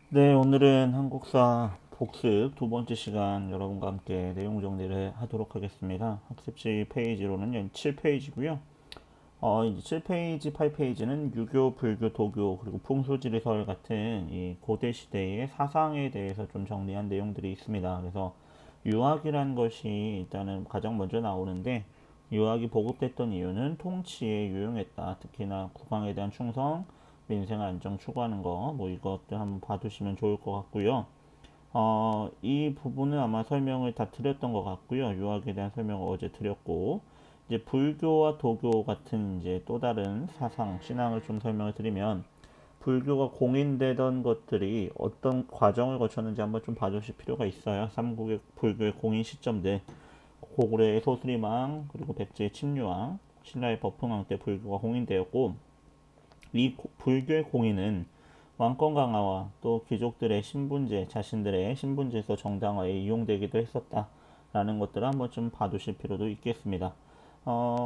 네, 오늘은 한국사 복습 두 번째 시간 여러분과 함께 내용 정리를 하도록 하겠습니다. 학습지 페이지로는 7페이지고요. 이제 7페이지, 8페이지는 유교, 불교, 도교, 그리고 풍수지리설 같은 이 고대 시대의 사상에 대해서 좀 정리한 내용들이 있습니다. 그래서 유학이란 것이 일단은 가장 먼저 나오는데, 유학이 보급됐던 이유는 통치에 유용했다. 특히나 국왕에 대한 충성, 민생 안정 추구하는 거, 뭐 이것들 한번 봐두시면 좋을 것 같고요. 이 부분은 아마 설명을 다 드렸던 것 같고요. 유학에 대한 설명을 어제 드렸고, 이제 불교와 도교 같은 이제 또 다른 사상, 신앙을 좀 설명을 드리면, 불교가 공인되던 것들이 어떤 과정을 거쳤는지 한번 좀 봐주실 필요가 있어요. 삼국의 불교의 공인 시점들, 고구려의 소수리망, 그리고 백제의 침류왕, 신라의 법흥왕 때 불교가 공인되었고, 이 불교의 공인은 왕권 강화와 또 귀족들의 신분제, 자신들의 신분제에서 정당화에 이용되기도 했었다라는 것들을 한번 좀 봐두실 필요도 있겠습니다.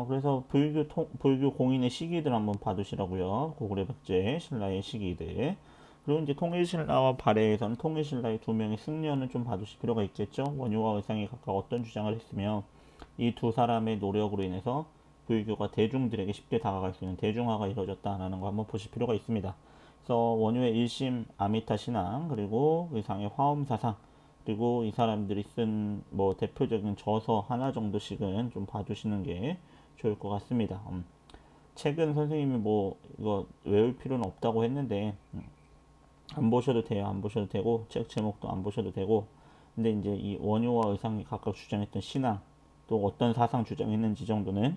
그래서 불교 공인의 시기들 한번 봐두시라고요. 고구려 백제 신라의 시기들. 그리고 이제 통일신라와 발해에서는 통일신라의 두 명의 승려는 좀 봐두실 필요가 있겠죠. 원효와 의상이 각각 어떤 주장을 했으며 이 두 사람의 노력으로 인해서 불교가 대중들에게 쉽게 다가갈 수 있는 대중화가 이루어졌다라는 거 한번 보실 필요가 있습니다. 그래서 원효의 일심 아미타 신앙, 그리고 의상의 화엄 사상, 그리고 이 사람들이 쓴 뭐 대표적인 저서 하나 정도씩은 좀 봐주시는 게 좋을 것 같습니다. 책은 선생님이 뭐 이거 외울 필요는 없다고 했는데 안 보셔도 돼요. 안 보셔도 되고 책 제목도 안 보셔도 되고, 근데 이제 이 원효와 의상이 각각 주장했던 신앙, 또 어떤 사상 주장했는지 정도는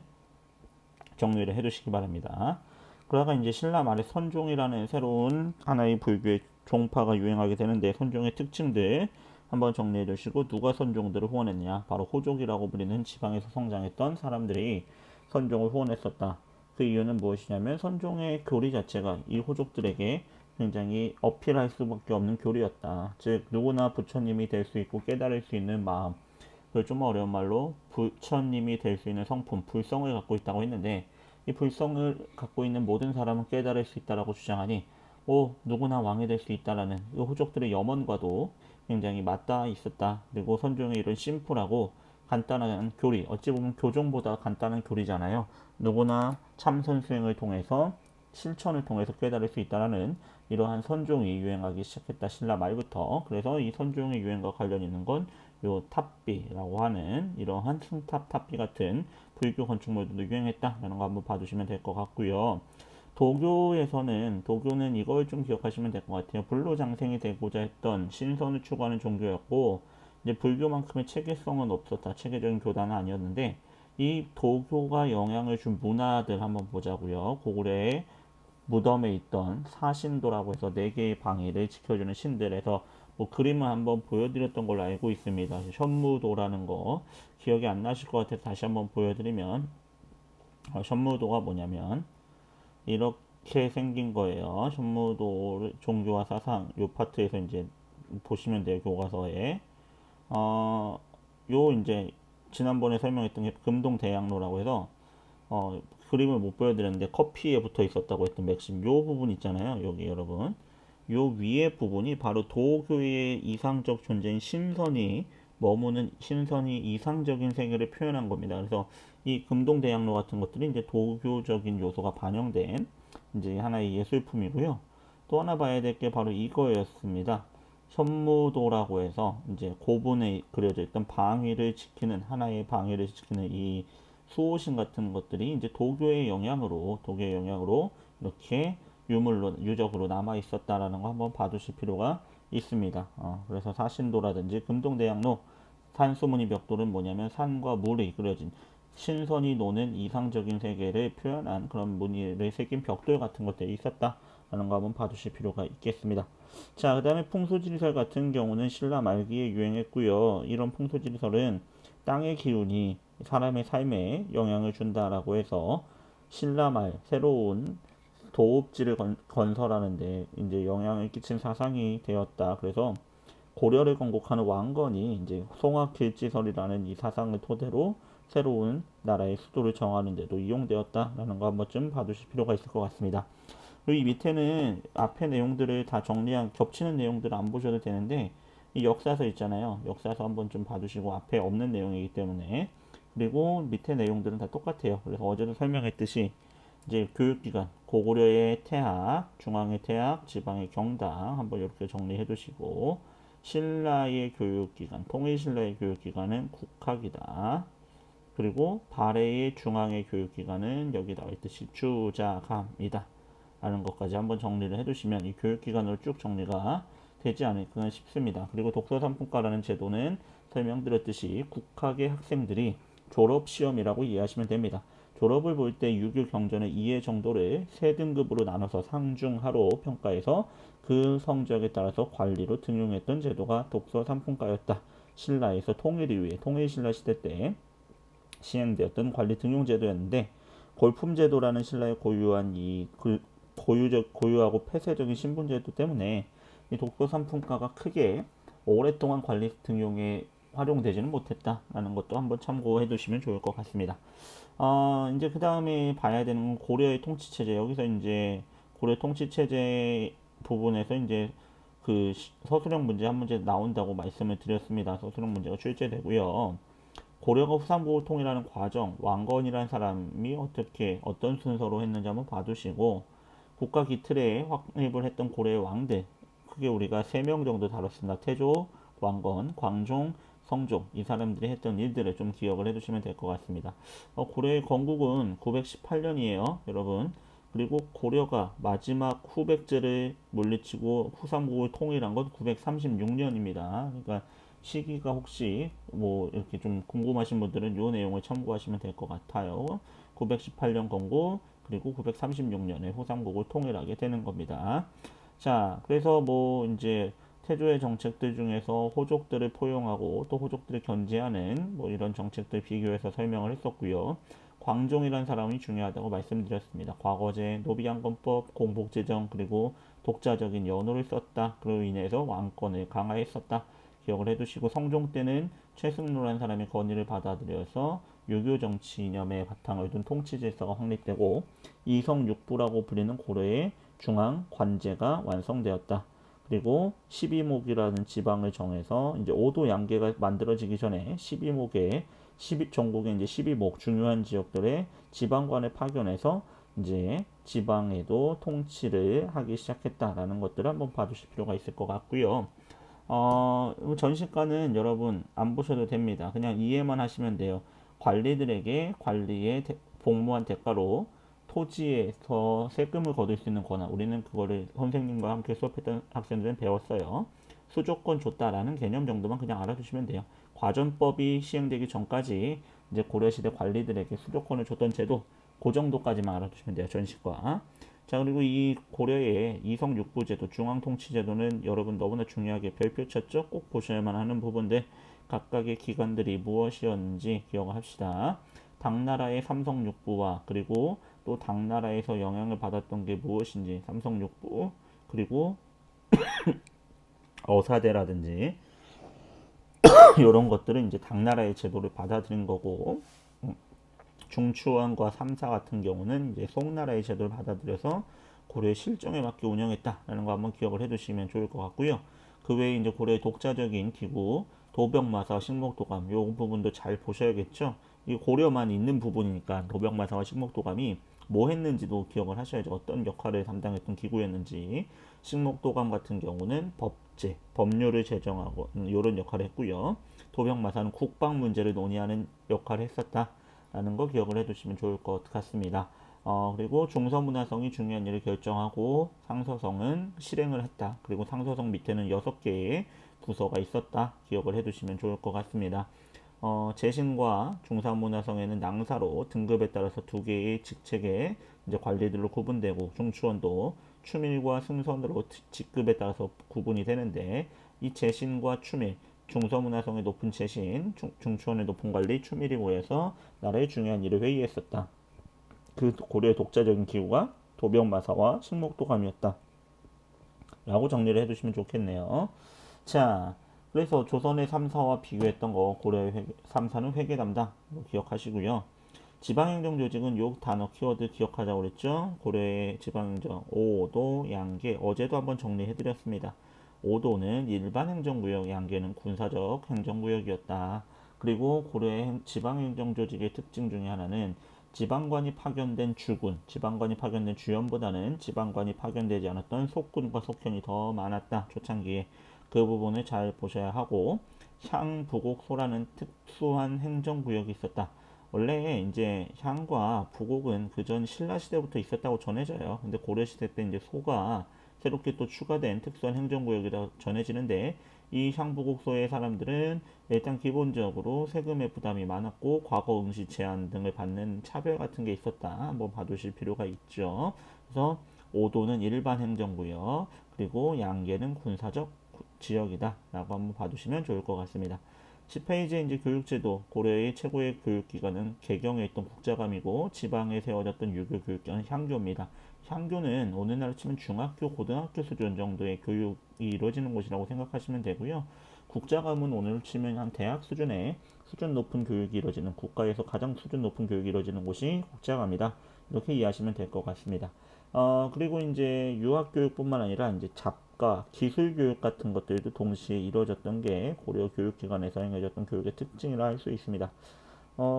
정리를 해두시기 바랍니다. 그러다가 이제 신라 말에 선종이라는 새로운 하나의 불교의 종파가 유행하게 되는데, 선종의 특징들 한번 정리해 두시고, 누가 선종들을 후원했냐? 바로 호족이라고 불리는 지방에서 성장했던 사람들이 선종을 후원했었다. 그 이유는 무엇이냐면 선종의 교리 자체가 이 호족들에게 굉장히 어필할 수밖에 없는 교리였다. 즉 누구나 부처님이 될 수 있고 깨달을 수 있는 마음, 그걸 좀 어려운 말로 부처님이 될 수 있는 성품, 불성을 갖고 있다고 했는데, 이 불성을 갖고 있는 모든 사람은 깨달을 수 있다라고 주장하니, 누구나 왕이 될 수 있다라는 이 호족들의 염원과도 굉장히 맞닿아 있었다. 그리고 선종의 이런 심플하고 간단한 교리, 어찌 보면 교종보다 간단한 교리잖아요. 누구나 참선 수행을 통해서 실천을 통해서 깨달을 수 있다라는 이러한 선종이 유행하기 시작했다. 신라 말부터. 그래서 이 선종의 유행과 관련 있는 건 요 탑비라고 하는 이러한 숭탑 탑비 같은 불교 건축물들도 유행했다라는 거 한번 봐주시면 될 것 같고요. 도교는 이걸 좀 기억하시면 될 것 같아요. 불로장생이 되고자 했던 신선을 추구하는 종교였고, 이제 불교만큼의 체계성은 없었다. 체계적인 교단은 아니었는데, 이 도교가 영향을 준 문화들 한번 보자고요. 고구려의 무덤에 있던 사신도라고 해서 네 개의 방위를 지켜주는 신들에서 뭐 그림을 한번 보여드렸던 걸로 알고 있습니다. 현무도라는 거 기억이 안 나실 것 같아서 다시 한번 보여드리면, 현무도가 뭐냐면 이렇게 생긴 거예요. 현무도 종교와 사상 요 파트에서 이제 보시면 돼요. 교과서에 어, 요 이제 지난번에 설명했던 게 금동대양로라고 해서 그림을 못 보여드렸는데 커피에 붙어 있었다고 했던 맥심 요 부분 있잖아요. 여기 여러분 요 위에 부분이 바로 도교의 이상적 존재인 신선이 머무는, 신선이 이상적인 세계를 표현한 겁니다. 그래서 이 금동대양로 같은 것들이 이제 도교적인 요소가 반영된 이제 하나의 예술품이고요. 또 하나 봐야 될 게 바로 이거였습니다. 현무도라고 해서 이제 고분에 그려져 있던 방위를 지키는, 하나의 방위를 지키는 이 수호신 같은 것들이 이제 도교의 영향으로 이렇게 유물로, 유적으로 남아 있었다라는 거 한번 봐두실 필요가 있습니다. 그래서 사신도라든지 금동대양로 산수무늬 벽돌은 뭐냐면 산과 물이 그려진 신선이 노는 이상적인 세계를 표현한 그런 무늬를 새긴 벽돌 같은 것들이 있었다라는 거 한번 봐두실 필요가 있겠습니다. 자, 그 다음에 풍수지리설 같은 경우는 신라 말기에 유행했고요. 이런 풍수지리설은 땅의 기운이 사람의 삶에 영향을 준다라고 해서 신라 말 새로운 도읍지를 건설하는데 이제 영향을 끼친 사상이 되었다. 그래서 고려를 건국하는 왕건이 이제 송악길지설이라는 이 사상을 토대로 새로운 나라의 수도를 정하는 데도 이용되었다라는 거 한번 좀 봐두실 필요가 있을 것 같습니다. 여기 밑에는 앞에 내용들을 다 정리한 겹치는 내용들을 안 보셔도 되는데 이 역사서 있잖아요. 역사서 한번 좀 봐두시고 앞에 없는 내용이기 때문에 그리고 밑에 내용들은 다 똑같아요. 그래서 어제도 설명했듯이 이제 교육기관 고구려의 태학, 중앙의 태학, 지방의 경당 한번 이렇게 정리해 두시고 신라의 교육기관, 통일신라의 교육기관은 국학이다. 그리고 발해의 중앙의 교육기관은 여기 나와 있듯이 주자감이다. 라는 것까지 한번 정리를 해두시면 이 교육기관으로 쭉 정리가 되지 않을까 싶습니다. 그리고 독서상품과라는 제도는 설명드렸듯이 국학의 학생들이 졸업시험이라고 이해하시면 됩니다. 졸업을 볼 때 유교 경전의 이해 정도를 세 등급으로 나눠서 상중하로 평가해서 그 성적에 따라서 관리로 등용했던 제도가 독서상품과였다. 신라에서 통일 이후에 통일신라 시대 때 시행되었던 관리 등용 제도였는데 골품 제도라는 신라의 고유한 고유하고 폐쇄적인 신분 제도 때문에 이 독서 상품가가 크게 오랫동안 관리 등용에 활용되지는 못했다라는 것도 한번 참고해 두시면 좋을 것 같습니다. 이제 그 다음에 봐야 되는 건 고려의 통치 체제. 여기서 이제 고려 통치 체제 부분에서 이제 그 서술형 문제 한 문제 나온다고 말씀을 드렸습니다. 서술형 문제가 출제되고요. 고려가 후삼국을 통일하는 과정, 왕건이라는 사람이 어떻게 어떤 순서로 했는지 한번 봐두시고 국가 기틀에 확립을 했던 고려의 왕들 크게 우리가 3명 정도 다뤘습니다. 태조, 왕건, 광종, 성종 이 사람들이 했던 일들을 좀 기억을 해두시면 될 것 같습니다. 고려의 건국은 918년이에요, 여러분. 그리고 고려가 마지막 후백제를 물리치고 후삼국을 통일한 건 936년입니다. 그러니까 시기가 혹시 뭐 이렇게 좀 궁금하신 분들은 이 내용을 참고하시면 될 것 같아요. 918년 건국 그리고 936년에 후삼국을 통일하게 되는 겁니다. 자, 그래서 뭐 이제 태조의 정책들 중에서 호족들을 포용하고 또 호족들을 견제하는 뭐 이런 정책들 비교해서 설명을 했었고요. 광종이라는 사람이 중요하다고 말씀드렸습니다. 과거제, 노비양건법, 공복제정 그리고 독자적인 연호를 썼다. 그로 인해서 왕권을 강화했었다. 기억을 해두시고 성종 때는 최승로라는 사람이 건의를 받아들여서 유교 정치 이념의 바탕을 둔 통치 질서가 확립되고 이성육부라고 불리는 고려의 중앙 관제가 완성되었다. 그리고 12목이라는 지방을 정해서 이제 5도 양계가 만들어지기 전에 12목에 전국에 이제 12목 중요한 지역들의 지방관을 파견해서 이제 지방에도 통치를 하기 시작했다라는 것들을 한번 봐주실 필요가 있을 것 같고요. 전시과는 여러분 안 보셔도 됩니다. 그냥 이해만 하시면 돼요. 관리들에게 관리의 복무한 대가로 토지에서 세금을 거둘 수 있는 권한. 우리는 그거를 선생님과 함께 수업했던 학생들은 배웠어요. 수조권 줬다라는 개념 정도만 그냥 알아두시면 돼요. 과전법이 시행되기 전까지 이제 고려시대 관리들에게 수조권을 줬던 제도 그 정도까지만 알아두시면 돼요. 전시과. 자, 그리고 이 고려의 이성육부제도, 중앙통치제도는 여러분 너무나 중요하게 별표 쳤죠? 꼭 보셔야만 하는 부분들 각각의 기관들이 무엇이었는지 기억합시다. 당나라의 삼성육부와 그리고 또 당나라에서 영향을 받았던 게 무엇인지 삼성육부 그리고 어사대라든지 이런 것들은 이제 당나라의 제도를 받아들인 거고 중추왕과 삼사 같은 경우는 이제 송나라의 제도를 받아들여서 고려의 실정에 맞게 운영했다라는 거 한번 기억을 해두시면 좋을 것 같고요. 그 외에 이제 고려의 독자적인 기구, 도병마사, 식목도감 요 부분도 잘 보셔야겠죠. 이 고려만 있는 부분이니까 도병마사와 식목도감이 뭐 했는지도 기억을 하셔야죠. 어떤 역할을 담당했던 기구였는지. 식목도감 같은 경우는 법제, 법률을 제정하고 이런 역할을 했고요. 도병마사는 국방 문제를 논의하는 역할을 했었다. 라는 거 기억을 해두시면 좋을 것 같습니다. 그리고 중서문화성이 중요한 일을 결정하고 상서성은 실행을 했다. 그리고 상서성 밑에는 6개의 부서가 있었다. 기억을 해두시면 좋을 것 같습니다. 재신과 중사문화성에는 낭사로 등급에 따라서 2개의 직책의 이제 관리들로 구분되고 중추원도 추밀과 승선으로 직급에 따라서 구분이 되는데 이 재신과 추밀 중서문화성의 높은 재신, 중추원의 높은 관리, 추밀이 모여서 나라의 중요한 일을 회의했었다. 그 고려의 독자적인 기구가 도병마사와 식목도감이었다. 라고 정리를 해두시면 좋겠네요. 자, 그래서 조선의 3사와 비교했던 거 고려의 3사는 회계 담당 기억하시고요. 지방행정조직은 요 단어 키워드 기억하자고 그랬죠. 고려의 지방행정 5도, 양계 어제도 한번 정리해드렸습니다. 5도는 일반행정구역, 양계는 군사적 행정구역이었다. 그리고 고려의 지방행정조직의 특징 중에 하나는 지방관이 파견된 주군, 지방관이 파견된 주연보다는 지방관이 파견되지 않았던 속군과 속현이 더 많았다. 초창기에 그 부분을 잘 보셔야 하고, 향부곡소라는 특수한 행정구역이 있었다. 원래 이제 향과 부곡은 그전 신라 시대부터 있었다고 전해져요. 근데 고려 시대 때 이제 소가 새롭게 또 추가된 특수한 행정구역이라 전해지는데, 이 향부곡소의 사람들은 일단 기본적으로 세금의 부담이 많았고 과거 응시 제한 등을 받는 차별 같은 게 있었다. 한번 봐두실 필요가 있죠. 그래서 5도는 일반 행정구역, 그리고 양계는 군사적 지역이다 라고 한번 봐두시면 좋을 것 같습니다. 10페이지에 이제 교육제도, 고려의 최고의 교육기관은 개경에 있던 국자감이고 지방에 세워졌던 유교 교육기관은 향교입니다. 향교는 오늘날 치면 중학교, 고등학교 수준 정도의 교육이 이루어지는 곳이라고 생각하시면 되고요. 국자감은 오늘 치면 한 대학 수준의 수준 높은 교육이 이루어지는, 국가에서 가장 수준 높은 교육이 이루어지는 곳이 국자감이다. 이렇게 이해하시면 될 것 같습니다. 그리고 이제 유학교육뿐만 아니라 이제 잡과 기술교육 같은 것들도 동시에 이루어졌던 게 고려 교육기관에서 행해졌던 교육의 특징이라 할 수 있습니다.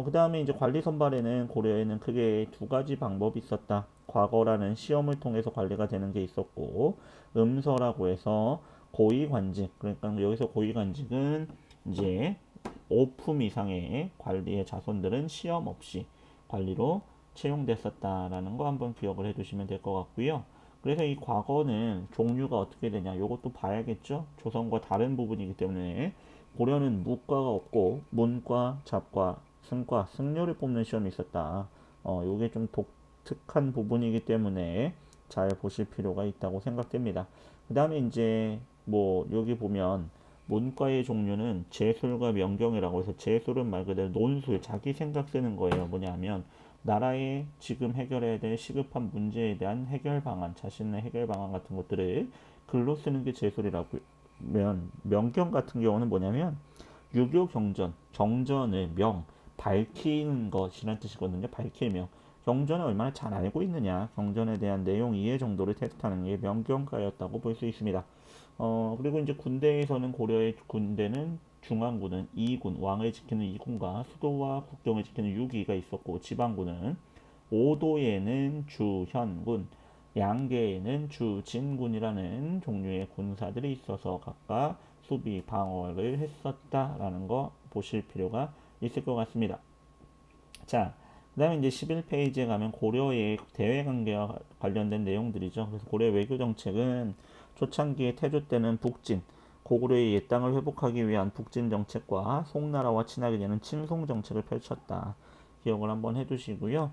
그 다음에 이제 관리 선발에는 고려에는 크게 두 가지 방법이 있었다. 과거라는 시험을 통해서 관리가 되는 게 있었고, 음서라고 해서 고위관직, 그러니까 여기서 고위관직은 이제 5품 이상의 관리의 자손들은 시험 없이 관리로 채용됐었다라는 거 한번 기억을 해두시면 될 것 같고요. 그래서 이 과거는 종류가 어떻게 되냐, 이것도 봐야겠죠. 조선과 다른 부분이기 때문에 고려는 무과가 없고 문과, 잡과, 승과, 승려를 뽑는 시험이 있었다. 요게 좀 독특한 부분이기 때문에 잘 보실 필요가 있다고 생각됩니다. 그 다음에 이제 뭐 여기 보면 문과의 종류는 재술과 명경이라고 해서, 재술은 말 그대로 논술, 자기 생각 쓰는 거예요. 뭐냐면 나라의 지금 해결해야 될 시급한 문제에 대한 해결 방안, 자신의 해결 방안 같은 것들을 글로 쓰는 게 재술이라고 면, 명경 같은 경우는 뭐냐면 유교 경전, 정전을 명, 밝히는 것이란 뜻이거든요. 밝힐명. 경전을 얼마나 잘 알고 있느냐, 경전에 대한 내용 이해 정도를 테스트하는 게 명경가였다고 볼 수 있습니다. 그리고 이제 군대에서는 고려의 군대는 중앙군은 2군, 왕을 지키는 2군과 수도와 국경을 지키는 6기가 있었고, 지방군은 5도에는 주현군, 양계에는 주진군이라는 종류의 군사들이 있어서 각각 수비, 방어를 했었다라는 거 보실 필요가 있을 것 같습니다. 자, 그 다음에 이제 11페이지에 가면 고려의 대외관계와 관련된 내용들이죠. 그래서 고려 외교 정책은 초창기에 태조 때는 북진, 고구려의 옛 땅을 회복하기 위한 북진 정책과 송나라와 친하게 되는 친송 정책을 펼쳤다. 기억을 한번 해두시고요.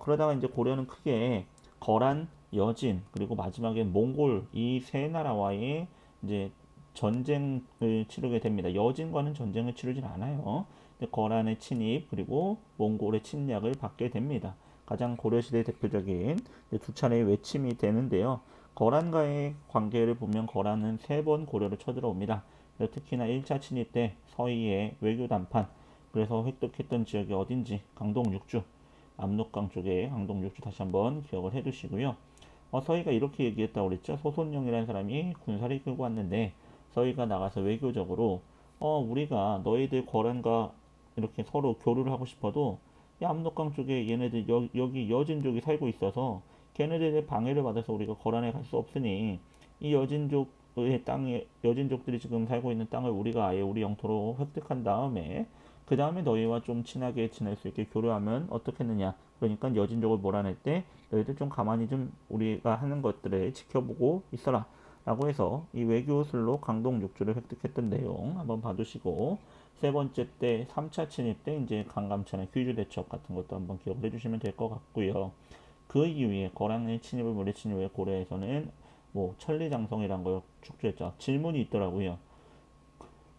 그러다가 이제 고려는 크게 거란, 여진, 그리고 마지막에 몽골, 이 세 나라와의 이제 전쟁을 치르게 됩니다. 여진과는 전쟁을 치르진 않아요. 거란의 침입, 그리고 몽골의 침략을 받게 됩니다. 가장 고려시대 대표적인 두 차례의 외침이 되는데요. 거란과의 관계를 보면 거란은 세 번 고려를 쳐들어옵니다. 특히나 1차 침입 때 서희의 외교 담판, 그래서 획득했던 지역이 어딘지 강동 6주, 압록강 쪽에 강동 6주 다시 한번 기억을 해두시고요. 서희가 이렇게 얘기했다고 그랬죠. 소손영이라는 사람이 군사를 이끌고 왔는데 서희가 나가서 외교적으로 우리가 너희들 거란과 이렇게 서로 교류를 하고 싶어도 야, 압록강 쪽에 얘네들 여기 여진족이 살고 있어서 걔네들의 방해를 받아서 우리가 거란에 갈 수 없으니 이 여진족의 땅에, 여진족들이 지금 살고 있는 땅을 우리가 아예 우리 영토로 획득한 다음에 그 다음에 너희와 좀 친하게 지낼 수 있게 교류하면 어떻겠느냐. 그러니까 여진족을 몰아낼 때 너희들 좀 가만히 좀 우리가 하는 것들을 지켜보고 있어라 라고 해서 이 외교술로 강동 6주를 획득했던 내용 한번 봐두시고, 세 번째 때 3차 침입 때 이제 강감찬의 귀주 대첩 같은 것도 한번 기억을 해주시면 될 것 같고요. 그 이후에 거란의 침입을 물리친 이후에 고려에서는 뭐 천리장성이란 걸 축조했죠. 질문이 있더라고요.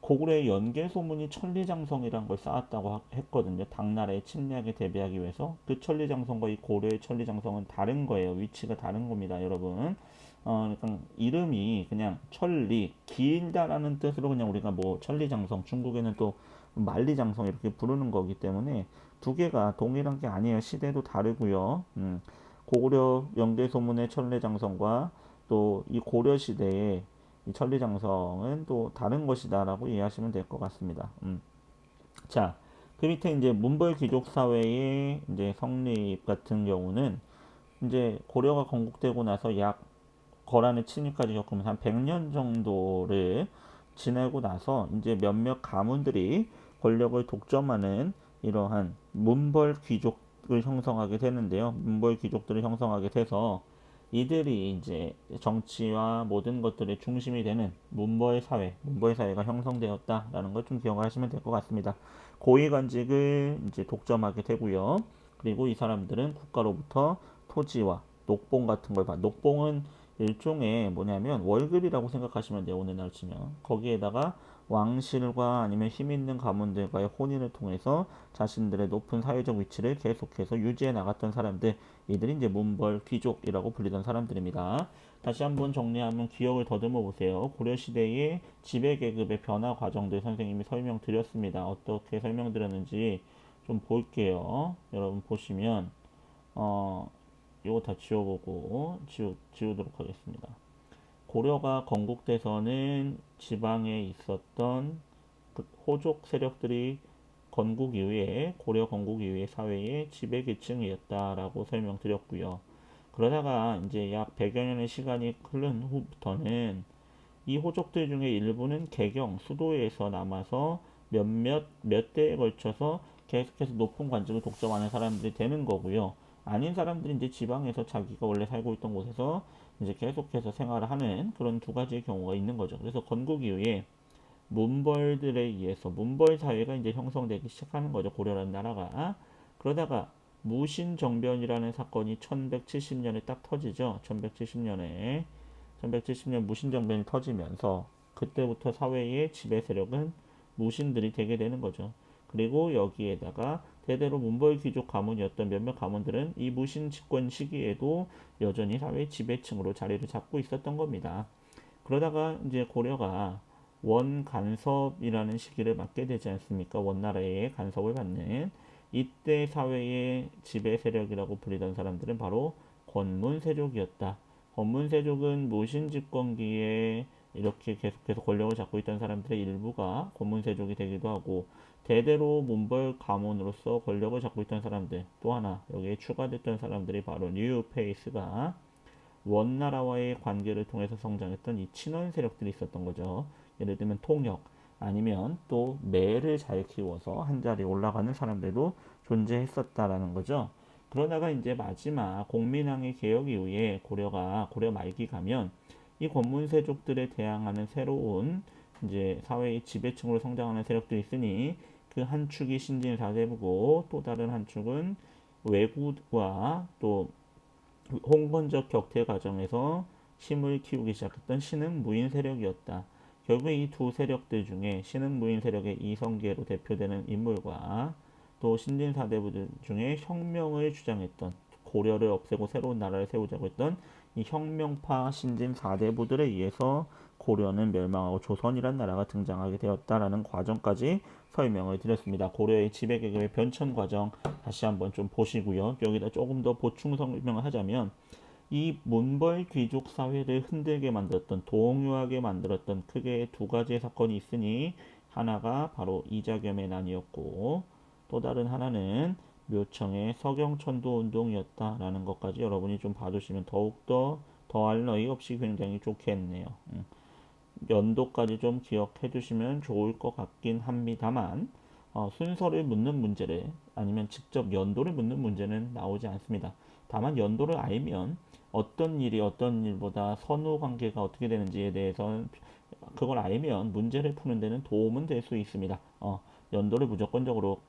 고구려의 연개 소문이 천리장성이란 걸 쌓았다고 했거든요. 당나라의 침략에 대비하기 위해서. 그 천리장성과 이 고려의 천리장성은 다른 거예요. 위치가 다른 겁니다, 여러분. 그러니까 이름이 그냥 천리, 길다라는 뜻으로 그냥 우리가 뭐 천리장성, 중국에는 또 만리장성 이렇게 부르는 거기 때문에 두 개가 동일한 게 아니에요. 시대도 다르고요. 고구려 영대소문의 천리장성과 또 이 고려 시대의 이 천리장성은 또 다른 것이다라고 이해하시면 될 것 같습니다. 자, 그 밑에 이제 문벌 귀족 사회의 이제 성립 같은 경우는 이제 고려가 건국되고 나서 약 거란의 침입까지 겪으면서 한 100년 정도를 지내고 나서 이제 몇몇 가문들이 권력을 독점하는 이러한 문벌 귀족을 형성하게 되는데요. 문벌 귀족들을 형성하게 돼서 이들이 이제 정치와 모든 것들의 중심이 되는 문벌 사회, 문벌 사회가 형성되었다라는 걸 좀 기억하시면 될 것 같습니다. 고위관직을 이제 독점하게 되고요. 그리고 이 사람들은 국가로부터 토지와 녹봉 같은 걸 받. 녹봉은 일종의 뭐냐면 월급이라고 생각하시면 돼요. 오늘날 치면 거기에다가 왕실과 아니면 힘 있는 가문들과의 혼인을 통해서 자신들의 높은 사회적 위치를 계속해서 유지해 나갔던 사람들, 이들이 이제 문벌 귀족이라고 불리던 사람들입니다. 다시 한번 정리하면 기억을 더듬어 보세요. 고려 시대의 지배 계급의 변화 과정들 선생님이 설명드렸습니다. 어떻게 설명드렸는지 좀 볼게요. 여러분 보시면 이거 다 지워보고 지우도록 하겠습니다. 고려가 건국돼서는 지방에 있었던 그 호족 세력들이 건국 이후에 고려 건국 이후의 사회의 지배계층이었다라고 설명드렸고요. 그러다가 이제 약 100여 년의 시간이 흐른 후부터는 이 호족들 중에 일부는 개경 수도에서 남아서 몇 대에 걸쳐서 계속해서 높은 관직을 독점하는 사람들이 되는 거고요. 아닌 사람들이 이제 지방에서 자기가 원래 살고 있던 곳에서 이제 계속해서 생활을 하는 그런 두 가지의 경우가 있는 거죠. 그래서 건국 이후에 문벌들에 의해서 문벌 사회가 이제 형성되기 시작하는 거죠. 고려라는 나라가. 그러다가 무신정변이라는 사건이 1170년에 딱 터지죠. 1170년 무신정변이 터지면서 그때부터 사회의 지배 세력은 무신들이 되게 되는 거죠. 그리고 여기에다가 대대로 문벌 귀족 가문이었던 몇몇 가문들은 이 무신 집권 시기에도 여전히 사회 지배층으로 자리를 잡고 있었던 겁니다. 그러다가 이제 고려가 원간섭이라는 시기를 맞게 되지 않습니까? 원나라의 간섭을 받는 이때 사회의 지배 세력이라고 불리던 사람들은 바로 권문세족이었다. 권문세족은 무신 집권기에 이렇게 계속해서 권력을 잡고 있던 사람들의 일부가 권문세족이 되기도 하고 대대로 문벌 가문으로서 권력을 잡고 있던 사람들 또 하나 여기에 추가됐던 사람들이 바로 뉴페이스가 원나라와의 관계를 통해서 성장했던 이 친원 세력들이 있었던 거죠. 예를 들면 통역 아니면 또 매를 잘 키워서 한 자리에 올라가는 사람들도 존재했었다라는 거죠. 그러다가 이제 마지막 공민왕의 개혁 이후에 고려 말기 가면 이 권문세족들에 대항하는 새로운 이제 사회의 지배층으로 성장하는 세력들이 있으니 그 한 축이 신진사대부고 또 다른 한 축은 왜구와 또 홍건적 격퇴 과정에서 힘을 키우기 시작했던 신흥무인 세력이었다. 결국 이 두 세력들 중에 신흥무인 세력의 이성계로 대표되는 인물과 또 신진사대부들 중에 혁명을 주장했던 고려를 없애고 새로운 나라를 세우자고 했던 이 혁명파 신진사대부들에 의해서 고려는 멸망하고 조선이란 나라가 등장하게 되었다라는 과정까지 설명을 드렸습니다. 고려의 지배계급의 변천 과정 다시 한번 좀 보시고요. 여기다 조금 더 보충 설명을 하자면 이 문벌 귀족 사회를 흔들게 만들었던 동요하게 만들었던 크게 두 가지의 사건이 있으니 하나가 바로 이자겸의 난이었고 또 다른 하나는 묘청의 서경천도 운동이었다라는 것까지 여러분이 좀 봐주시면 더욱더 더할 나위 없이 굉장히 좋겠네요. 연도까지 좀 기억해 주시면 좋을 것 같긴 합니다만 순서를 묻는 문제를 아니면 직접 연도를 묻는 문제는 나오지 않습니다. 다만 연도를 알면 어떤 일이 어떤 일보다 선후 관계가 어떻게 되는지에 대해서 그걸 알면 문제를 푸는 데는 도움은 될 수 있습니다. 연도를 무조건적으로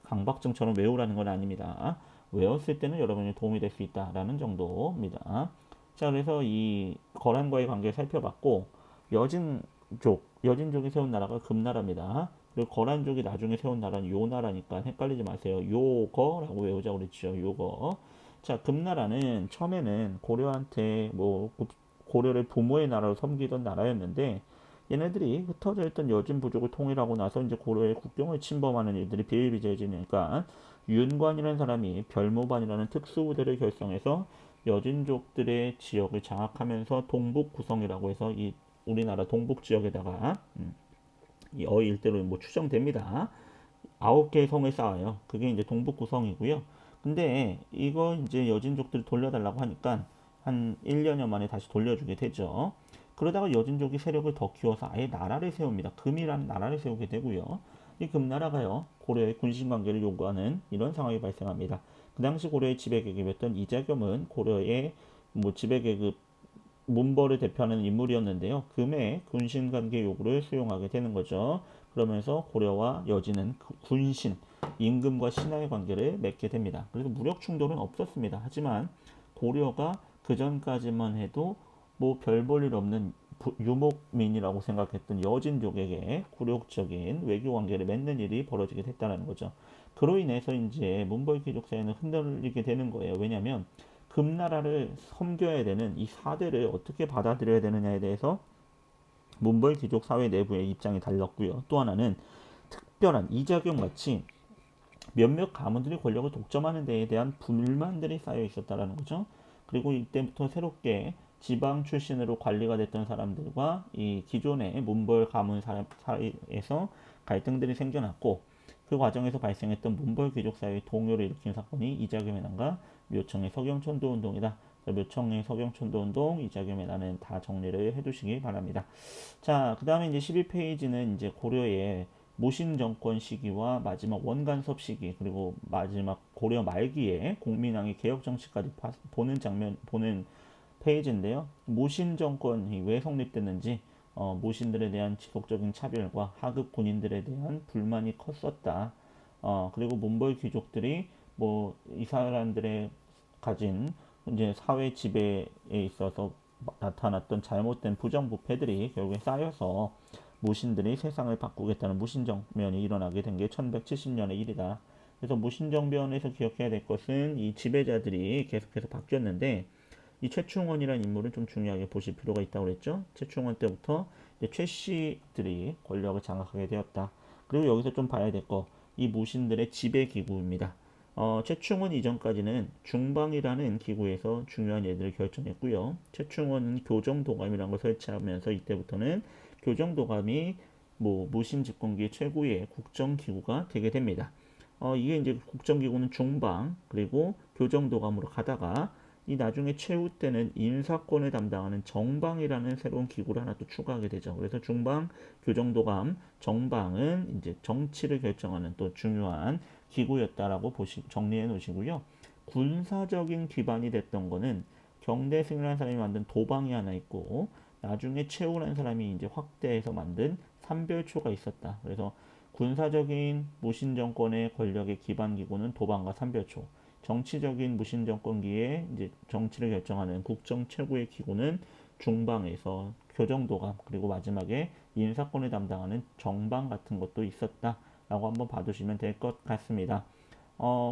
강박증처럼 외우라는 건 아닙니다. 외웠을 때는 여러분이 도움이 될 수 있다라는 정도입니다. 자, 그래서 이 거란과의 관계를 살펴봤고 여진족이 세운 나라가 금나라입니다. 그리고 거란족이 나중에 세운 나라는 요나라니까 헷갈리지 마세요. 요거라고 외우자고 그랬죠. 요거. 자, 금나라는 처음에는 고려한테 고려를 부모의 나라로 섬기던 나라였는데 얘네들이 흩어져 있던 여진 부족을 통일하고 나서 이제 고려의 국경을 침범하는 일들이 비일비재해지니까 윤관이라는 사람이 별모반이라는 특수부대를 결성해서 여진족들의 지역을 장악하면서 동북 구성이라고 해서 이 우리나라 동북 지역에다가 이 어이 일대로 뭐 추정됩니다. 9개의 성을 쌓아요. 그게 이제 동북 구성이고요. 근데 이거 이제 여진족들 돌려달라고 하니까 한 1년여 만에 다시 돌려주게 되죠. 그러다가 여진족이 세력을 더 키워서 아예 나라를 세웁니다. 금이라는 나라를 세우게 되고요. 이 금나라가요, 고려의 군신 관계를 요구하는 이런 상황이 발생합니다. 그 당시 고려의 지배계급이었던 이자겸은 고려의 뭐 지배계급 문벌을 대표하는 인물이었는데요. 금의 군신 관계 요구를 수용하게 되는 거죠. 그러면서 고려와 여진은 군신, 임금과 신하의 관계를 맺게 됩니다. 그래서 무력 충돌은 없었습니다. 하지만 고려가 그 전까지만 해도 뭐 별 볼 일 없는 유목민이라고 생각했던 여진족에게 굴욕적인 외교 관계를 맺는 일이 벌어지게 됐다는 거죠. 그로 인해서 이제 문벌 귀족 사회는 흔들리게 되는 거예요. 왜냐하면 금나라를 섬겨야 되는 이 사대를 어떻게 받아들여야 되느냐에 대해서 문벌 귀족 사회 내부의 입장이 달랐고요. 또 하나는 특별한 이자겸 같이 몇몇 가문들이 권력을 독점하는 데에 대한 불만들이 쌓여 있었다라는 거죠. 그리고 이때부터 새롭게 지방 출신으로 관리가 됐던 사람들과 이 기존의 문벌 가문 사이에서 갈등들이 생겨났고, 그 과정에서 발생했던 문벌 귀족 사회의 동요를 일으킨 사건이 이자겸의 난과 묘청의 서경천도 운동이다. 묘청의 서경천도 운동, 이자겸의 난은 다 정리를 해두시기 바랍니다. 자, 그 다음에 이제 12페이지는 이제 고려의 모신 정권 시기와 마지막 원간섭 시기, 그리고 마지막 고려 말기에 공민왕의 개혁 정치까지 보는 페이지인데요. 모신 정권이 왜 성립됐는지, 모신들에 대한 지속적인 차별과 하급 군인들에 대한 불만이 컸었다. 그리고 몬골 귀족들이 뭐 이 사람들의 가진 이제 사회 지배에 있어서 나타났던 잘못된 부정부패들이 결국에 쌓여서 무신들이 세상을 바꾸겠다는 무신정변이 일어나게 된 게 1170년의 일이다. 그래서 무신정변에서 기억해야 될 것은 이 지배자들이 계속해서 바뀌었는데, 이 최충원이라는 인물을 좀 중요하게 보실 필요가 있다고 그랬죠. 최충원 때부터 최씨들이 권력을 장악하게 되었다. 그리고 여기서 좀 봐야 될 거, 이 무신들의 지배 기구입니다. 최충원 이전까지는 중방이라는 기구에서 중요한 일들을 결정했고요. 최충원은 교정도감이라는 걸 설치하면서 이때부터는 교정도감이 뭐 무신 집권기의 최고의 국정기구가 되게 됩니다. 이게 이제 국정기구는 중방 그리고 교정도감으로 가다가 이 나중에 최후 때는 인사권을 담당하는 정방이라는 새로운 기구를 하나 또 추가하게 되죠. 그래서 중방, 교정도감, 정방은 이제 정치를 결정하는 또 중요한 기구였다라고 정리해 놓으시고요. 군사적인 기반이 됐던 거는 경대승이라는 사람이 만든 도방이 하나 있고, 나중에 최후라는 사람이 이제 확대해서 만든 삼별초가 있었다. 그래서 군사적인 무신 정권의 권력의 기반 기구는 도방과 삼별초, 정치적인 무신 정권기에 이제 정치를 결정하는 국정 최고의 기구는 중방에서 교정도감, 그리고 마지막에 인사권을 담당하는 정방 같은 것도 있었다라고 한번 봐두시면 될 것 같습니다.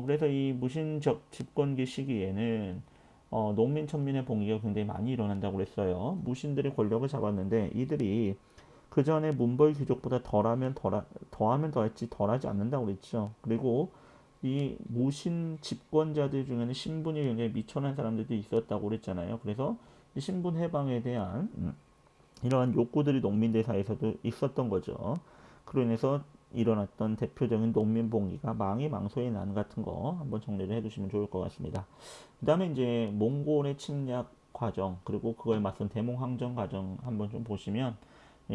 그래서 이 무신적 집권기 시기에는 농민 천민의 봉기가 굉장히 많이 일어난다고 그랬어요. 무신들이 권력을 잡았는데 이들이 그 전에 문벌 귀족보다 더하면 더했지 덜하지 않는다고 그랬죠. 그리고 이 무신 집권자들 중에는 신분이 굉장히 미천한 사람들도 있었다고 그랬잖아요. 그래서 신분 해방에 대한 이러한 욕구들이 농민들 사이에서도 있었던 거죠. 그로 인해서 일어났던 대표적인 농민봉기가 망이 망소의 난 같은 거 한번 정리를 해두시면 좋을 것 같습니다. 그 다음에 이제 몽골의 침략 과정, 그리고 그거에 맞선 대몽항전 과정 한번 좀 보시면,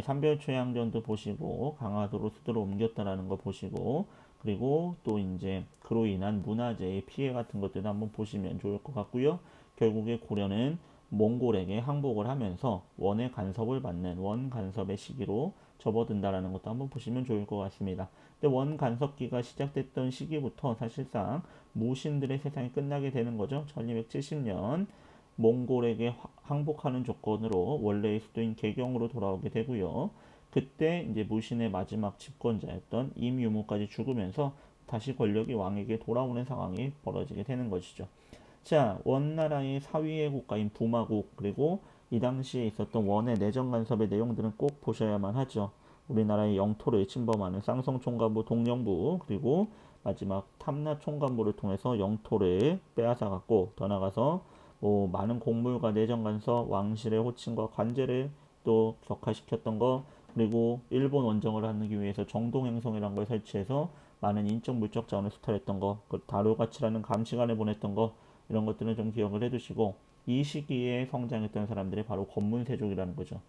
삼별초양전도 보시고 강화도로 수도로 옮겼다라는 거 보시고, 그리고 또 이제 그로 인한 문화재의 피해 같은 것들도 한번 보시면 좋을 것 같고요. 결국에 고려는 몽골에게 항복을 하면서 원의 간섭을 받는 원 간섭의 시기로 접어든다라는 것도 한번 보시면 좋을 것 같습니다. 근데 원 간섭기가 시작됐던 시기부터 사실상 무신들의 세상이 끝나게 되는 거죠. 1270년 몽골에게 항복하는 조건으로 원래의 수도인 개경으로 돌아오게 되고요. 그때 이제 무신의 마지막 집권자였던 임유무까지 죽으면서 다시 권력이 왕에게 돌아오는 상황이 벌어지게 되는 것이죠. 자, 원나라의 사위의 국가인 부마국, 그리고 이 당시에 있었던 원의 내정 간섭의 내용들은 꼭 보셔야만 하죠. 우리나라의 영토를 침범하는 쌍성 총관부 동령부 그리고 마지막 탐라 총관부를 통해서 영토를 빼앗아 갔고 더 나가서 뭐 많은 곡물과 내정 간섭, 왕실의 호칭과 관제를 또 격화시켰던 거 그리고 일본 원정을 하기 위해서 정동행성이라는 걸 설치해서 많은 인적 물적 자원을 수탈했던 거, 그 다료가치라는 감시관을 보냈던 거 이런 것들은 좀 기억을 해두시고 이 시기에 성장했던 사람들이 바로 권문세족이라는 거죠.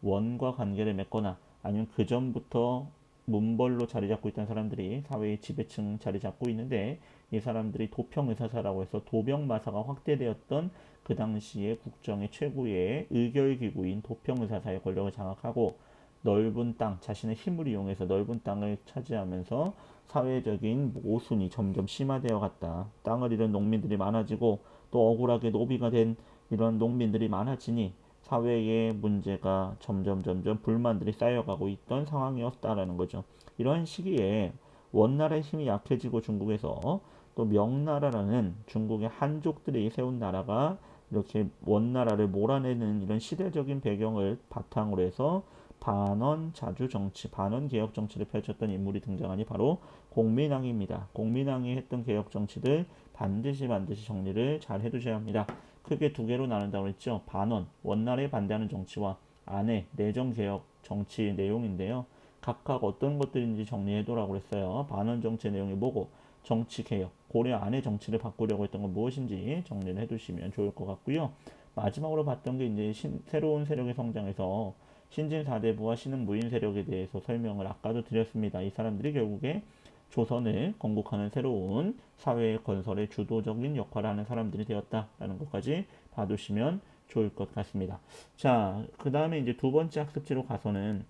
원과 관계를 맺거나 아니면 그 전부터 문벌로 자리 잡고 있던 사람들이 사회의 지배층 자리 잡고 있는데 이 사람들이 도평의사사라고 해서 도병마사가 확대되었던 그 당시에 국정의 최고의 의결기구인 도평의사사의 권력을 장악하고 넓은 땅, 자신의 힘을 이용해서 넓은 땅을 차지하면서 사회적인 모순이 점점 심화되어 갔다. 땅을 잃은 농민들이 많아지고 또 억울하게 노비가 된 이런 농민들이 많아지니 사회의 문제가 점점 불만들이 쌓여가고 있던 상황이었다라는 거죠. 이런 시기에 원나라의 힘이 약해지고 중국에서 또 명나라라는 중국의 한족들이 세운 나라가 이렇게 원나라를 몰아내는 이런 시대적인 배경을 바탕으로 해서 반원 자주 정치, 반원 개혁 정치를 펼쳤던 인물이 등장하니 바로 공민왕입니다. 공민왕이 했던 개혁 정치들 반드시 정리를 잘 해두셔야 합니다. 크게 두 개로 나눈다고 했죠. 반원, 원나라에 반대하는 정치와 안의 내정 개혁 정치 내용인데요. 각각 어떤 것들인지 정리해두라고 했어요. 반원 정치 내용이 뭐고 정치 개혁, 고려 안의 정치를 바꾸려고 했던 건 무엇인지 정리를 해두시면 좋을 것 같고요. 마지막으로 봤던 게 이제 새로운 세력의 성장에서 신진 사대부와 신흥 무인 세력에 대해서 설명을 아까도 드렸습니다. 이 사람들이 결국에 조선을 건국하는 새로운 사회 건설의 주도적인 역할을 하는 사람들이 되었다라는 것까지 봐두시면 좋을 것 같습니다. 자, 그 다음에 이제 두 번째 학습지로 가서는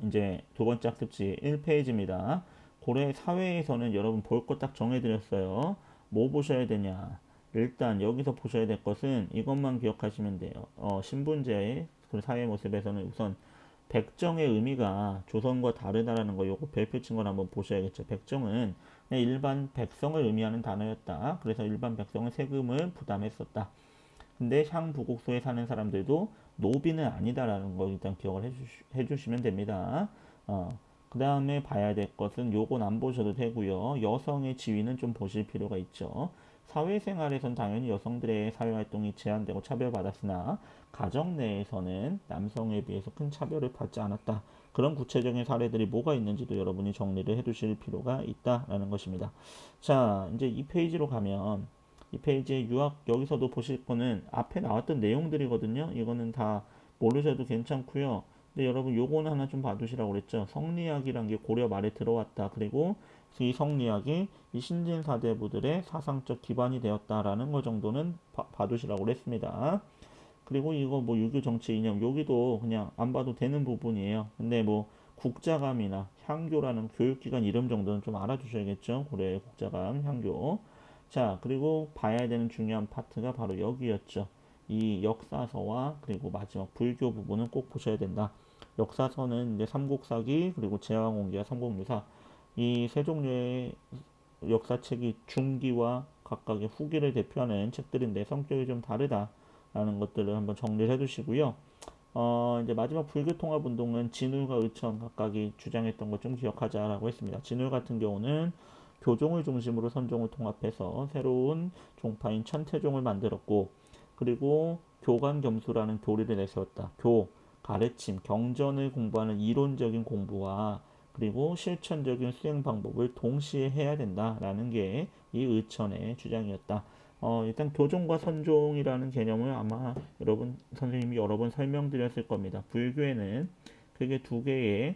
이제 두 번째 학습지 1페이지입니다. 고려 사회에서는 여러분 볼 거 딱 정해드렸어요. 뭐 보셔야 되냐? 일단 여기서 보셔야 될 것은 이것만 기억하시면 돼요. 신분제의 그 사회 모습에서는 우선 백정의 의미가 조선과 다르다라는 거 요거 별표친 걸 한번 보셔야겠죠. 백정은 그냥 일반 백성을 의미하는 단어였다. 그래서 일반 백성은 세금을 부담했었다. 근데 향부곡소에 사는 사람들도 노비는 아니다라는 거 일단 기억을 해주시면 됩니다. 그 다음에 봐야 될 것은 요건 안 보셔도 되고요. 여성의 지위는 좀 보실 필요가 있죠. 사회생활에선 당연히 여성들의 사회활동이 제한되고 차별받았으나 가정 내에서는 남성에 비해서 큰 차별을 받지 않았다. 그런 구체적인 사례들이 뭐가 있는지도 여러분이 정리를 해두실 필요가 있다라는 것입니다. 자, 이제 이 페이지로 가면 이 페이지의 유학 여기서도 보실 거는 앞에 나왔던 내용들이거든요. 이거는 다 모르셔도 괜찮고요. 근데 여러분 요거는 하나 좀 봐두시라고 그랬죠. 성리학이란 게 고려 말에 들어왔다. 그리고 이 성리학이 이 신진사대부들의 사상적 기반이 되었다라는 거 정도는 봐두시라고 그랬습니다. 그리고 이거 뭐 유교 정치 이념 여기도 그냥 안 봐도 되는 부분이에요. 근데 뭐 국자감이나 향교라는 교육기관 이름 정도는 좀 알아두셔야겠죠. 고려의 국자감, 향교. 자, 그리고 봐야 되는 중요한 파트가 바로 여기였죠. 이 역사서와 그리고 마지막 불교 부분은 꼭 보셔야 된다. 역사서는 이제 삼국사기 그리고 제왕홍기와 삼국유사 이 세 종류의 역사책이 중기와 각각의 후기를 대표하는 책들인데 성격이 좀 다르다라는 것들을 한번 정리를 해두시고요. 이제 마지막 불교통합운동은 진울과 의천 각각이 주장했던 것 좀 기억하자라고 했습니다. 진울 같은 경우는 교종을 중심으로 선종을 통합해서 새로운 종파인 천태종을 만들었고 그리고 교관겸수라는 교리를 내세웠다. 가르침, 경전을 공부하는 이론적인 공부와 그리고 실천적인 수행 방법을 동시에 해야 된다라는 게 이 의천의 주장이었다. 일단 교종과 선종이라는 개념을 아마 여러분 선생님이 여러 번 설명드렸을 겁니다. 불교에는 그게 두 개의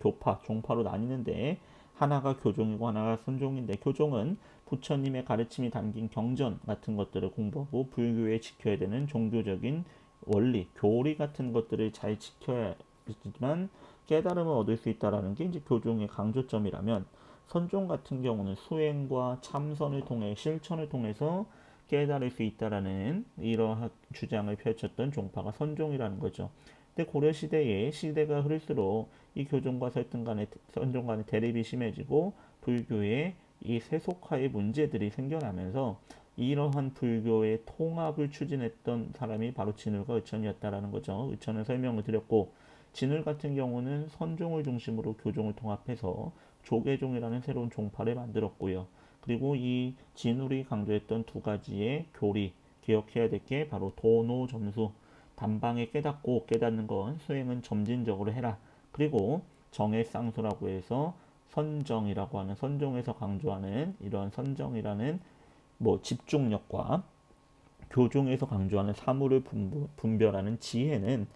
교파, 종파로 나뉘는데 하나가 교종이고 하나가 선종인데 교종은 부처님의 가르침이 담긴 경전 같은 것들을 공부하고 불교에 지켜야 되는 종교적인 원리, 교리 같은 것들을 잘 지켜야지만 깨달음을 얻을 수 있다라는 게 이제 교종의 강조점이라면 선종 같은 경우는 수행과 참선을 통해 실천을 통해서 깨달을 수 있다라는 이러한 주장을 펼쳤던 종파가 선종이라는 거죠. 근데 고려 시대에 시대가 흐를수록 이 교종과 선종 간의 대립이 심해지고 불교의 이 세속화의 문제들이 생겨나면서 이러한 불교의 통합을 추진했던 사람이 바로 진울과 의천이었다라는 거죠. 의천은 설명을 드렸고 진울 같은 경우는 선종을 중심으로 교종을 통합해서 조계종이라는 새로운 종파를 만들었고요. 그리고 이 진울이 강조했던 두 가지의 교리, 기억해야 될 게 바로 도노 점수, 단방에 깨닫고 깨닫는 건 수행은 점진적으로 해라. 그리고 정해쌍수라고 해서 선정이라고 하는 선종에서 강조하는 이런 선정이라는 뭐 집중력과 교종에서 강조하는 사물을 분별하는 지혜는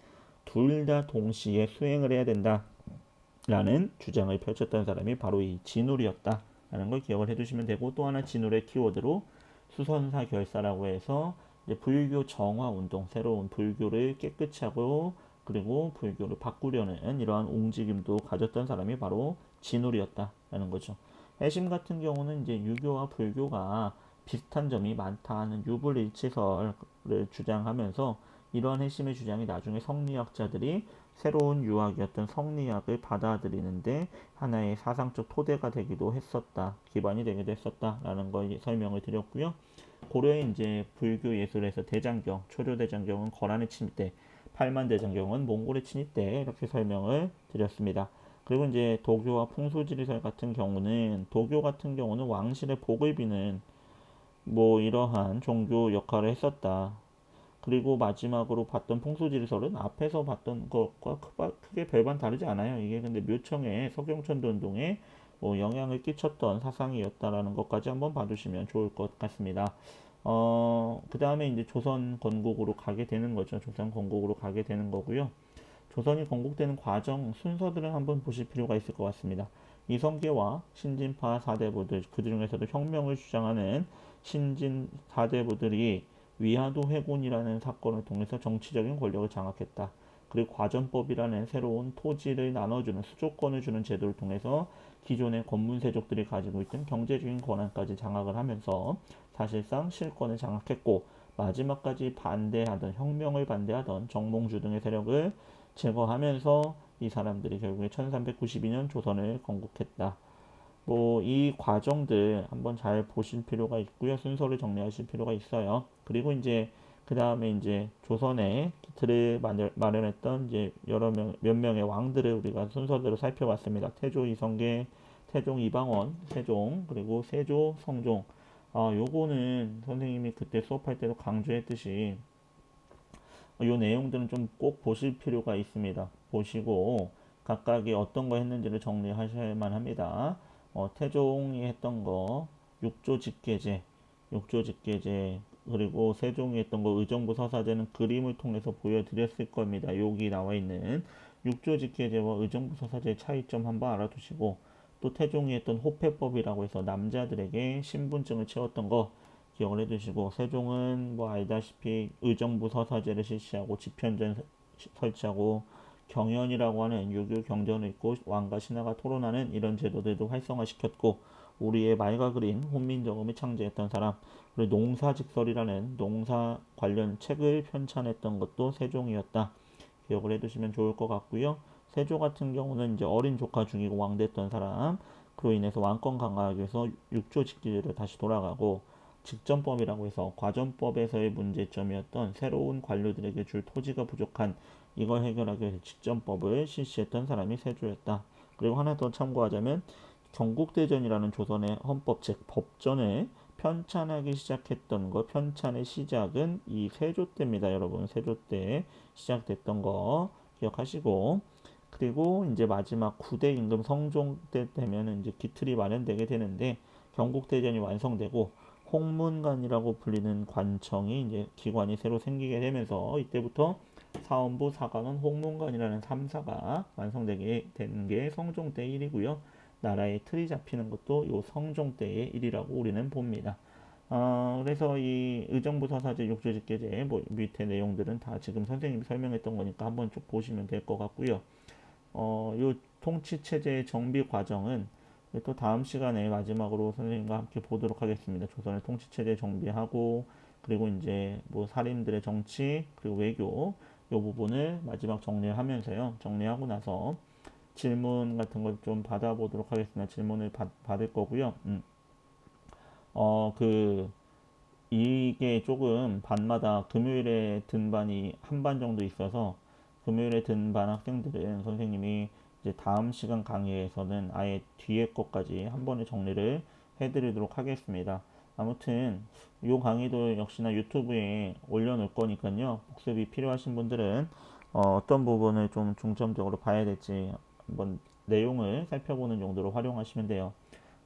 둘 다 동시에 수행을 해야 된다라는 주장을 펼쳤던 사람이 바로 이 진울이었다라는 걸 기억을 해두시면 되고 또 하나 진울의 키워드로 수선사 결사라고 해서 불교 정화 운동, 새로운 불교를 깨끗이 하고 그리고 불교를 바꾸려는 이러한 움직임도 가졌던 사람이 바로 진울이었다라는 거죠. 해심 같은 경우는 이제 유교와 불교가 비슷한 점이 많다는 유불일치설을 주장하면서 이러한 해심의 주장이 나중에 성리학자들이 새로운 유학이었던 성리학을 받아들이는데 하나의 사상적 토대가 되기도 했었다, 기반이 되기도 했었다라는 걸 설명을 드렸고요. 고려의 이제 불교 예술에서 대장경, 초조대장경은 거란의 침입 때, 팔만대장경은 몽골의 침입 때 이렇게 설명을 드렸습니다. 그리고 이제 도교와 풍수지리설 같은 경우는 도교 같은 경우는 왕실의 복을 비는 뭐 이러한 종교 역할을 했었다. 그리고 마지막으로 봤던 풍수지리설은 앞에서 봤던 것과 크게 별반 다르지 않아요. 이게 근데 묘청의 서경천도 운동에 뭐 영향을 끼쳤던 사상이었다라는 것까지 한번 봐두시면 좋을 것 같습니다. 그 다음에 이제 조선 건국으로 가게 되는 거죠. 조선 건국으로 가게 되는 거고요. 조선이 건국되는 과정 순서들을 한번 보실 필요가 있을 것 같습니다. 이성계와 신진파 사대부들, 그 중에서도 혁명을 주장하는 신진 사대부들이 위화도 회군이라는 사건을 통해서 정치적인 권력을 장악했다. 그리고 과전법이라는 새로운 토지를 나눠주는 수조권을 주는 제도를 통해서 기존의 권문세족들이 가지고 있던 경제적인 권한까지 장악을 하면서 사실상 실권을 장악했고 마지막까지 반대하던 혁명을 반대하던 정몽주 등의 세력을 제거하면서 이 사람들이 결국에 1392년 조선을 건국했다. 뭐 이 과정들 한번 잘 보실 필요가 있고요. 순서를 정리하실 필요가 있어요. 그리고 이제 그 다음에 이제 조선의 틀을 마련했던 이제 몇 명의 왕들을 우리가 순서대로 살펴봤습니다. 태조 이성계, 태종 이방원, 세종, 그리고 세조 성종. 요거는 선생님이 그때 수업할 때도 강조했듯이 요 내용들은 좀 꼭 보실 필요가 있습니다. 보시고 각각이 어떤 거 했는지를 정리하셔야만 합니다. 태종이 했던 거 육조 직계제, 육조 직계제 그리고 세종이 했던 거 의정부 서사제는 그림을 통해서 보여드렸을 겁니다. 여기 나와 있는 육조 직계제와 의정부 서사제의 차이점 한번 알아두시고 또 태종이 했던 호패법이라고 해서 남자들에게 신분증을 채웠던 거 기억을 해두시고 세종은 뭐 알다시피 의정부 서사제를 실시하고 집현전 설치하고 경연이라고 하는 유교 경전을 읽고 왕과 신하가 토론하는 이런 제도들도 활성화시켰고 우리의 말과 그린 혼민정음을 창제했던 사람 그리고 농사직설이라는 농사 관련 책을 편찬했던 것도 세종이었다. 기억을 해두시면 좋을 것 같고요. 세조 같은 경우는 이제 어린 조카 중이고 왕 됐던 사람 그로 인해서 왕권 강화하기 위해서 육조 직기제로 다시 돌아가고 직전법이라고 해서 과전법에서의 문제점이었던 새로운 관료들에게 줄 토지가 부족한 이걸 해결하기 위해서 직전법을 실시했던 사람이 세조였다. 그리고 하나 더 참고하자면 경국대전이라는 조선의 헌법책 법전을 편찬하기 시작했던 거 편찬의 시작은 이 세조 때입니다. 여러분 세조 때 시작됐던 거 기억하시고 그리고 이제 마지막 9대 임금 성종 때 되면 이제 기틀이 마련되게 되는데 경국대전이 완성되고 홍문관이라고 불리는 관청이 이제 기관이 새로 생기게 되면서 이때부터 사원부 사관원 홍문관이라는 3사가 완성되게 된 게 성종 때 일이고요. 나라의 틀이 잡히는 것도 요 성종 때의 일이라고 우리는 봅니다. 그래서 이 의정부 서사제 육조직계제 뭐 밑에 내용들은 다 지금 선생님이 설명했던 거니까 한번 쭉 보시면 될 것 같고요. 요 통치체제의 정비 과정은 또 다음 시간에 마지막으로 선생님과 함께 보도록 하겠습니다. 조선의 통치체제 정비하고 그리고 이제 뭐 살인들의 정치 그리고 외교 요 부분을 마지막 정리를 하면서요. 정리하고 나서 질문 같은 걸 좀 받아보도록 하겠습니다. 질문을 받을 거고요. 그 이게 조금 반마다 금요일에 든 반이 한 반 정도 있어서 금요일에 든 반 학생들은 선생님이 이제 다음 시간 강의에서는 아예 뒤에 것까지 한 번에 정리를 해드리도록 하겠습니다. 아무튼 이 강의도 역시나 유튜브에 올려놓을 거니까요. 복습이 필요하신 분들은 떤 부분을 좀 중점적으로 봐야 될지 한번 내용을 살펴보는 용도로 활용하시면 돼요.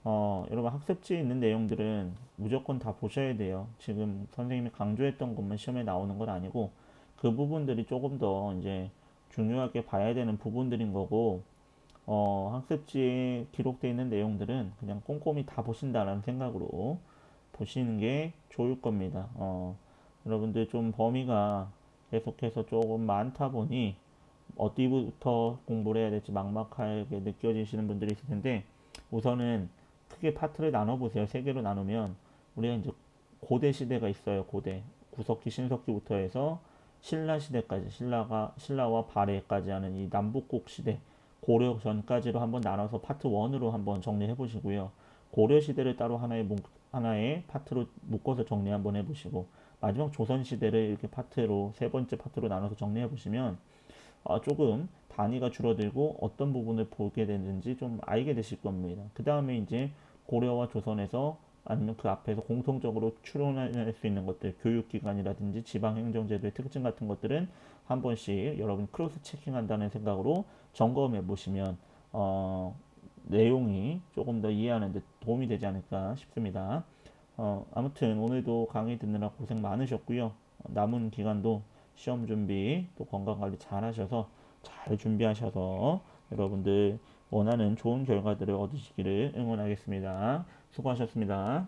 여러분 학습지에 있는 내용들은 무조건 다 보셔야 돼요. 지금 선생님이 강조했던 것만 시험에 나오는 건 아니고 그 부분들이 조금 더 이제 중요하게 봐야 되는 부분들인 거고 학습지에 기록되어 있는 내용들은 그냥 꼼꼼히 다 보신다라는 생각으로 보시는 게 좋을 겁니다. 여러분들 좀 범위가 계속해서 조금 많다 보니 어디부터 공부를 해야 될지 막막하게 느껴지시는 분들이 있을 텐데 우선은 크게 파트를 나눠보세요. 세 개로 나누면 우리가 이제 고대 시대가 있어요. 고대 구석기 신석기부터 해서 신라 시대까지 신라와 발해까지 하는 이 남북국 시대 고려 전까지로 한번 나눠서 파트 1으로 한번 정리해 보시고요. 고려 시대를 따로 하나의 파트로 묶어서 정리 한번 해보시고 마지막 조선 시대를 이렇게 파트로 세 번째 파트로 나눠서 정리해 보시면 조금 단위가 줄어들고 어떤 부분을 보게 되는지 좀 알게 되실 겁니다. 그 다음에 이제 고려와 조선에서 아니면 그 앞에서 공통적으로 추론할 수 있는 것들, 교육기관이라든지 지방행정제도의 특징 같은 것들은 한 번씩 여러분 크로스 체킹한다는 생각으로 점검해 보시면 내용이 조금 더 이해하는 데 도움이 되지 않을까 싶습니다. 아무튼 오늘도 강의 듣느라 고생 많으셨고요. 남은 기간도 시험 준비 또 건강 관리 잘 하셔서 잘 준비하셔서 여러분들 원하는 좋은 결과들을 얻으시기를 응원하겠습니다. 수고하셨습니다.